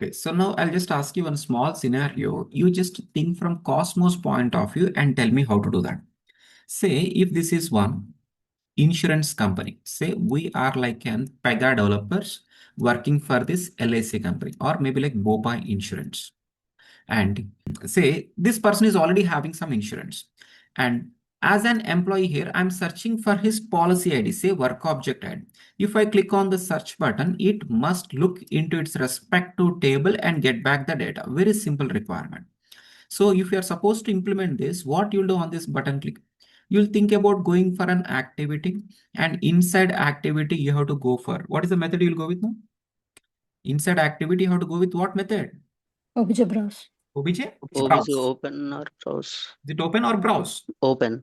Okay, so now I'll just ask you one small scenario. You just think from Cosmos point of view and tell me how to do that. Say if this is one insurance company, say we are like an Pega developers working for this LIC company or maybe like Bopa Insurance. And say this person is already having some insurance. And as an employee here, I'm searching for his policy ID, say work object ID. If I click on the search button, it must look into its respective table and get back the data. Very simple requirement. So if you're supposed to implement this, what you'll do on this button click? You'll think about going for an activity, and inside activity, you have to go for what is the method you'll go with now? Inside activity, you have to go with what method? OBJ browse. OBJ? OBJ Browse. open or browse? Is it open or browse? Open.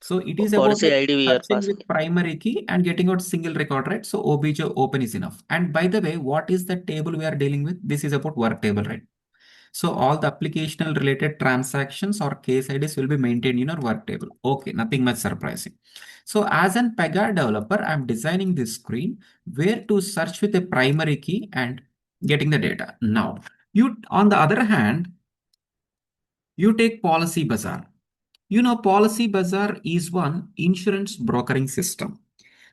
So it is about Policy like ID we are searching passing. with primary key and getting out single record, right? So OBJ open is enough. And by the way, what is the table we are dealing with? This is about work table, right? So all the applicational related transactions or case IDs will be maintained in our work table. Okay, nothing much surprising. So as an Pega developer, I'm designing this screen where to search with a primary key and getting the data. Now, you on the other hand, you take Policy Bazaar. You know, Policy Bazaar is one insurance brokering system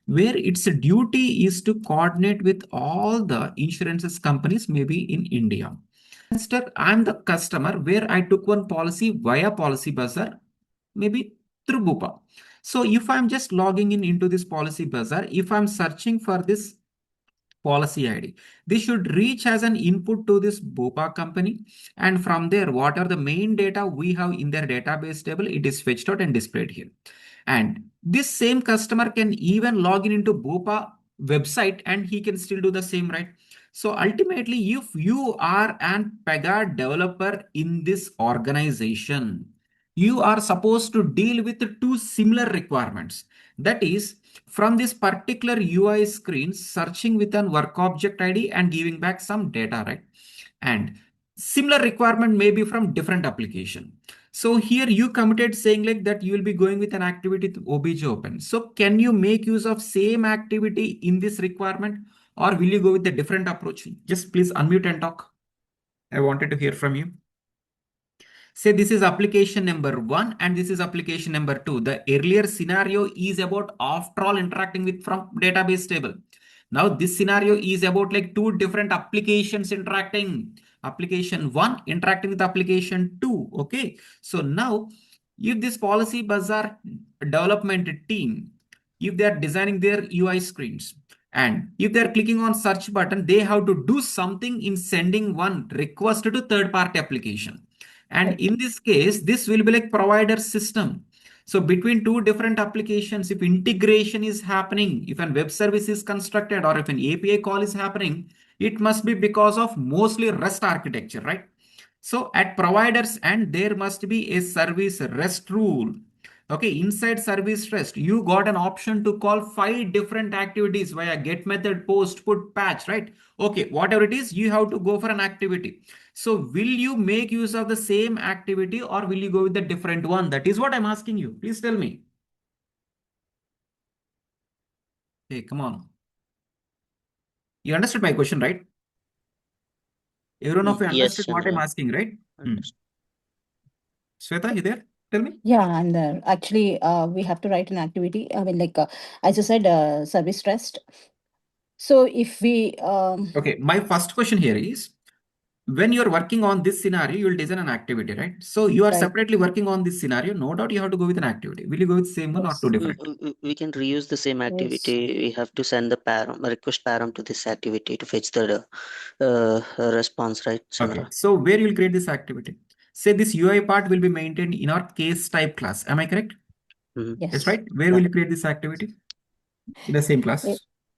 where its duty is to coordinate with all the insurances companies, maybe in India. Instead, I'm the customer where I took one policy via Policy Bazaar, maybe through Bupa. So if I'm just logging in into this Policy Bazaar, if I'm searching for this policy ID, this should reach as an input to this Bupa company. And from there, what are the main data we have in their database table, it is fetched out and displayed here. And this same customer can even log in into Bopa website and he can still do the same, right? So ultimately, if you are an Pega developer in this organization, you are supposed to deal with two similar requirements. That is, from this particular UI screen, searching with an work object ID and giving back some data, right? And similar requirement may be from different application. So here you committed saying like that you will be going with an activity to OBJ open. So can you make use of same activity in this requirement or will you go with a different approach? Just please unmute and talk. I wanted to hear from you. Say this is application number 1 and this is application number 2. The earlier scenario is about after all interacting with from database table. Now this scenario is about like two different applications interacting. Application 1 interacting with application 2. Okay. So now if this Policy Bazaar development team, if they are designing their UI screens and if they are clicking on search button, they have to do something in sending one request to third party application. And Right. in this case, this will be like provider system. So between two different applications, if integration is happening, if a web service is constructed or if an API call is happening, it must be because of mostly REST architecture, right? So at providers and there must be a service REST rule. Okay, inside service REST, you got an option to call 5 different activities via get method, post, put, patch, right? Okay, whatever it is, you have to go for an activity. So will you make use of the same activity or will you go with the different one? That is what I'm asking you. Please tell me. Hey, come on. You understood my question, right? Everyone of you Yes, understood what I'm Chandra. asking, right? Shweta, you there? Tell me. Yeah, and actually, we have to write an activity. I mean, like as you said, service REST. So if we Okay, my first question here is when you're working on this scenario, you'll design an activity, right? So you are right, separately working on this scenario. No doubt you have to go with an activity. Will you go with same one or two yes, different? We can reuse the same yes, activity. We have to send the param, a request param to this activity to fetch the response, right, Okay, Chandra? so where you'll create this activity? Say this UI part will be maintained in our case type class. Am I correct? Yes, yes. right? Where will Right. you create this activity? In the same I- class?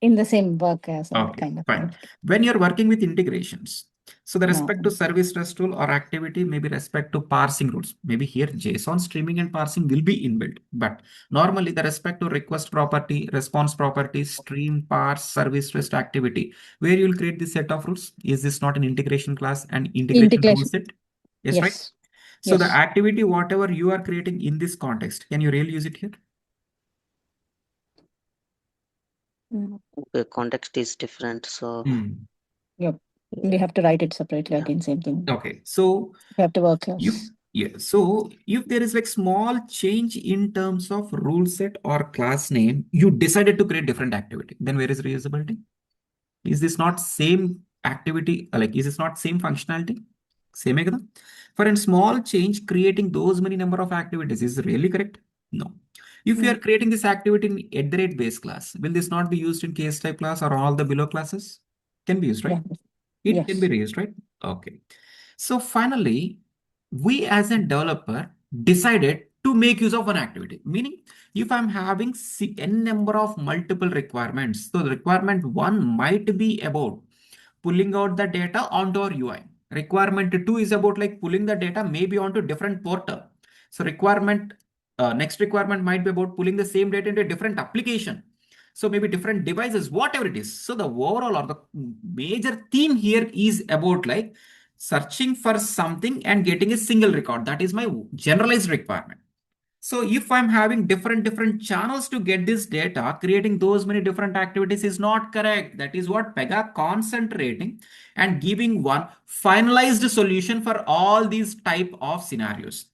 In the same work as Okay, kind of fine. thing. When you're working with integrations, so the No. respect to service RESTful or activity, maybe respect to parsing rules. Maybe here JSON streaming and parsing will be inbuilt, but normally the respect to request property, response property, stream, parse, service REST activity, where you'll create this set of rules. Is this not an integration class and integration rule Integration. set? Yes, right? Yes. So the Yes. activity, whatever you are creating in this context, can you really use it here? Mm. The context is different, so Hmm. Yep. We have to write it separately Yeah. again, same thing. Okay, so We have to work you class. so if there is like small change in terms of rule set or class name, you decided to create different activity, then where is reusability? Is this not same activity? Like, is this not same functionality? Same hai kada? For a small change, creating those many number of activities is really correct? No. If you are No. creating this activity in at the rate base class, will this not be used in case type class or all the below classes? Can be used, right? Yeah. It can be Yes. reused, right? Okay. So finally, we as a developer decided to make use of one activity. Meaning, if I'm having n number of multiple requirements, so the requirement one might be about pulling out the data onto our UI. Requirement two is about like pulling the data maybe onto different portal. So next requirement might be about pulling the same data into a different application. So maybe different devices, whatever it is. So the overall or the major theme here is about like searching for something and getting a single record. That is my generalized requirement. So if I'm having different channels to get this data, creating those many different activities is not correct. That is what Pega concentrating and giving one finalized solution for all these type of scenarios.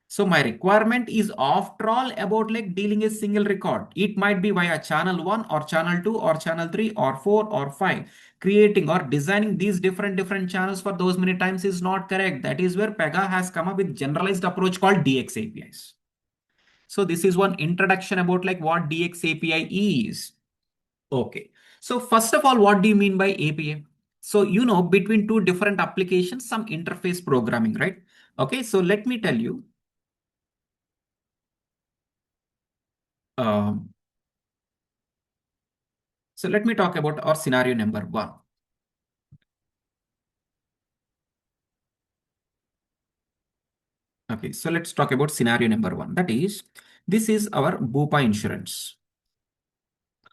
So my requirement is after all about like dealing a single record. It might be via channel 1 or channel 2 or channel 3 or 4 or 5. Creating or designing these different channels for those many times is not correct. That is where Pega has come up with generalized approach called DX APIs. So this is one introduction about like what DX API is. Okay. So first of all, what do you mean by API? So, between two different applications, some interface programming, right? Okay. So let me tell you. Um, so let me talk about our scenario number 1. Okay. So let's talk about scenario number 1. That is, this is our Bupa insurance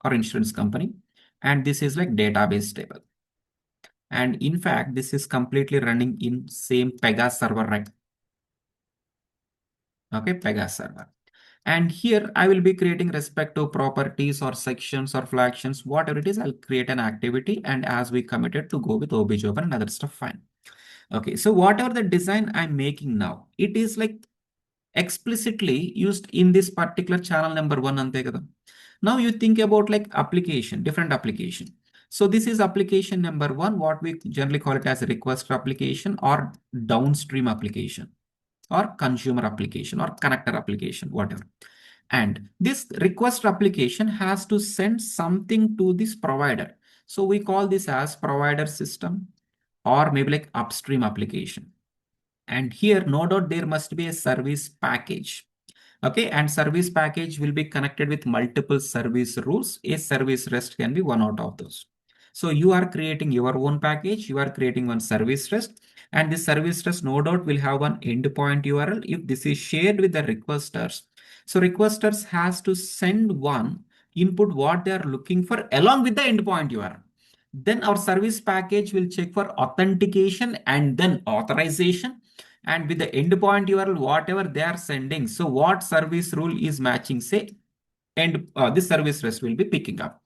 or insurance company. And this is like database table. And in fact, this is completely running in same Pega server, right? Okay, Pega server. And here I will be creating respective properties or sections or flagships, whatever it is, I'll create an activity. And as we committed to go with OBJ open and other stuff, fine. Okay, so whatever the design I'm making now, it is like explicitly used in this particular channel number 1 ante kada. Now you think about like application, different application. So this is application number 1, what we generally call it as a request application or downstream application or consumer application or connector application, whatever. And this request application has to send something to this provider. So we call this as provider system or maybe like upstream application. And here, no doubt, there must be a service package. Okay, and service package will be connected with multiple service rules. A service REST can be one out of those. So you are creating your own package, you are creating one service REST, and this service REST no doubt will have one endpoint URL if this is shared with the requesters. So requesters has to send one input what they are looking for along with the endpoint URL. Then our service package will check for authentication and then authorization and with the endpoint URL, whatever they are sending. So what service rule is matching, say, and this service REST will be picking up.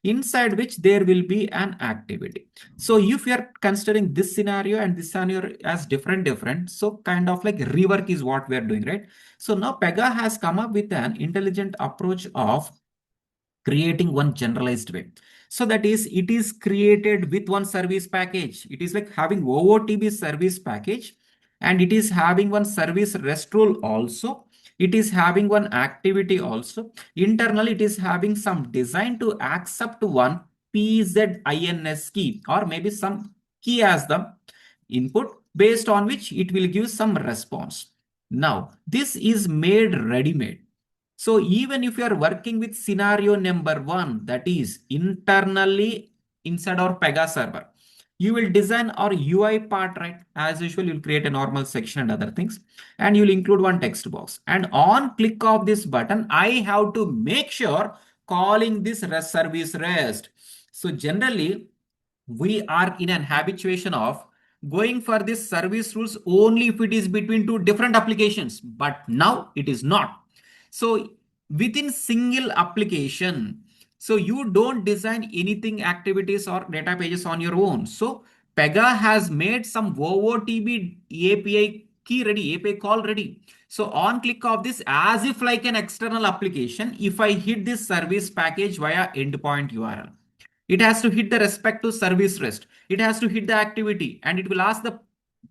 Inside which there will be an activity. So if you are considering this scenario and this scenario as different, so kind of like rework is what we are doing, right? So now Pega has come up with an intelligent approach of creating one generalized way. So that is, it is created with one service package. It is like having OOTB service package and it is having one service REST rule also. It is having one activity also. Internally, it is having some design to accept one PZINS key or maybe some key as the input based on which it will give some response. Now, this is made ready-made. So even if you are working with scenario number 1, that is internally inside our Pega server, you will design our UI part, right? As usual, you'll create a normal section and other things, and you'll include one text box. And on click of this button, I have to make sure calling this REST service REST. So generally, we are in an habituation of going for this service rules only if it is between two different applications, but now it is not. So within single application, so you don't design anything activities or data pages on your own. So Pega has made some OOTB API key ready, API call ready. So on click of this, as if like an external application, if I hit this service package via endpoint URL, it has to hit the respective service REST. It has to hit the activity and it will ask the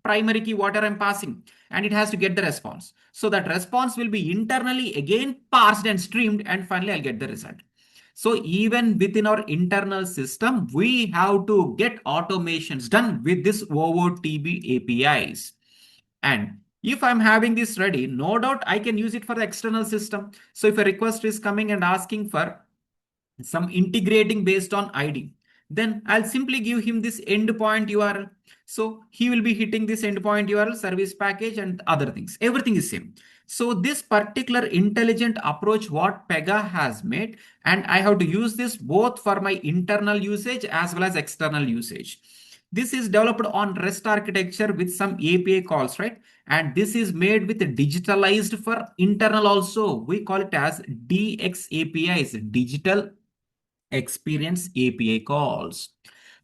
primary key whatever I'm passing, and it has to get the response. So that response will be internally again parsed and streamed, and finally I'll get the result. So even within our internal system, we have to get automations done with this OOTB APIs. And if I'm having this ready, no doubt I can use it for the external system. So if a request is coming and asking for some integrating based on ID, then I'll simply give him this endpoint URL. So he will be hitting this endpoint URL, service package, and other things. Everything is same. So this particular intelligent approach what Pega has made, and I have to use this both for my internal usage as well as external usage. This is developed on REST architecture with some API calls, right? And this is made with digitalized for internal also. We call it as DX APIs, digital experience API calls.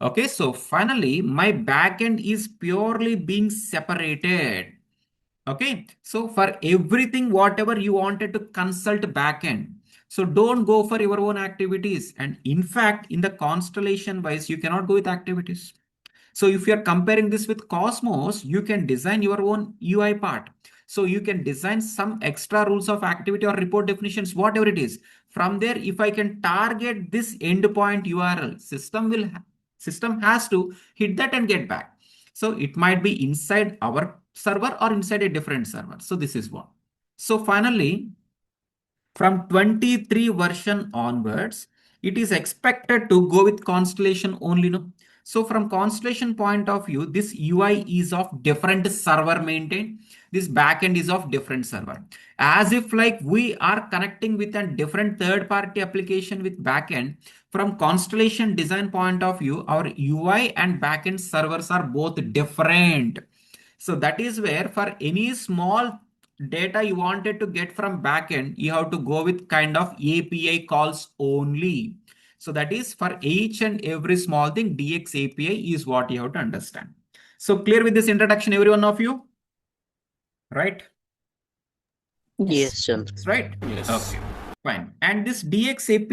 Okay, so finally, my backend is purely being separated. Okay, so for everything, whatever you wanted to consult backend, so don't go for your own activities. And in fact, in the constellation wise, you cannot go with activities. So if you're comparing this with Cosmos, you can design your own UI part. So you can design some extra rules of activity or report definitions, whatever it is. From there, if I can target this endpoint URL, system has to hit that and get back. So it might be inside our server or inside a different server. So this is what. So finally, from 23 version onwards, it is expected to go with Constellation only. No? So from Constellation point of view, this UI is of different server maintained. This backend is of different server. As if like we are connecting with a different third-party application with backend, from Constellation design point of view, our UI and backend servers are both different. So that is where for any small data you wanted to get from backend, you have to go with kind of API calls only. So that is for each and every small thing, DX API is what you have to understand. So clear with this introduction, every one of you? Right? Yes, Chandra. Right? Yes. Okay, fine. And this DX API